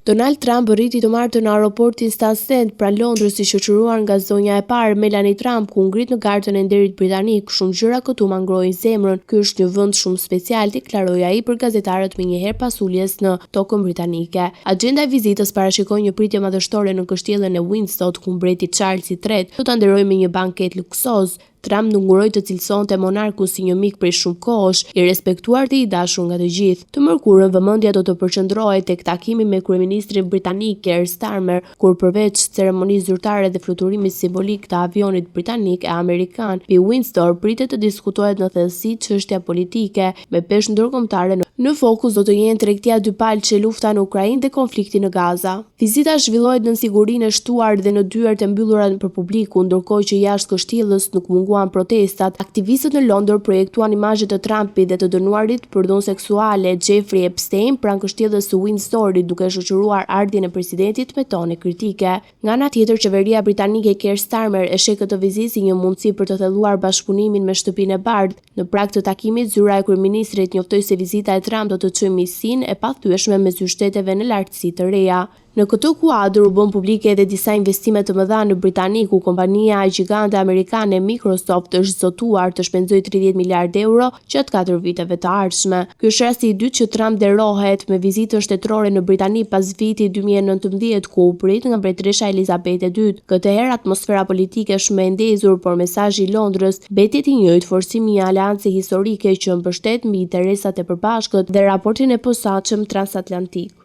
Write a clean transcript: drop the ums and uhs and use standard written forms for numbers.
Donald Trump rriti të martë në aeroportin Stansted pranë Londrës i shoqëruar nga zonja e parë Melania Trump, ku ngrit në gartën e nderit britanik. Shumë gjëra këtu ma ngrojnë zemrën. Ky është një vend shumë special, deklaroi ai për gazetarët më njëherë pas uljes në tokën britanike. Agjenda e vizitës parashikon një pritje madhështore në kështjellën e Windsor, ku mbreti Charles III do ta nderojë me një banket luksoz. Trump ndunguroi të cilësonte monarkun si një mik prej shumë kohësh, i respektuar dhe i dashur nga të gjithë. Të mërkurën vëmendja do të përqendrohej tek takimi me kryeministrin britanik Keir Starmer, kur përveç ceremonisë zyrtare dhe fluturimit simbolik të avionit britanik e amerikan mbi Windsor, pritet të diskutohet në thellësi çështja politike me peshë ndërkombëtare. Në fokus do të jenë tregtia dypalçe, lufta në Ukrainë dhe konflikti në Gaza. Vizita zhvillohet në sigurinë e shtuar dhe në dyert e mbyllura për publikun, ndërkohë që jashtë kështjellës nuk munguan protestat. Aktivistët në Londër projektuan imazhe të Trumpit dhe të dënuarit për dhunë seksuale Jeffrey Epstein pranë kështjellës së Windsorit, duke shoqëruar ardhjen e presidentit me tone kritike. Nga ana tjetër, qeveria britanike Keir Starmer e sheh këtë vizitë si një mundësi për të thelluar bashkëpunimin me Shtëpinë e Bardhë. Në prag të takimit, zyra e kryeministrit njoftoi se vizita e Trump do të çojë miqësinë e pathyeshme mes dy shteteve në lartësi të reja. Në këtë kuadër u bën publike edhe disa investime të mëdha në Britani, ku kompania gjigante amerikane Microsoft është zotuar të shpenzojë 30 miliardë euro gjatë 4 viteve të ardhshme. Ky është rasti i dytë që Trump nderohet me vizitën shtetërore në Britani pas vitit 2019, ku u prit nga mbretëresha Elizabeth II. Këtë herë atmosfera politike është më e ndezur, por mesazhi i Londrës mbeti i njëjtë, forcimi i aleance historike që mbështet mbi interesat e përbashkët dhe raportin e posaçëm transatlantik.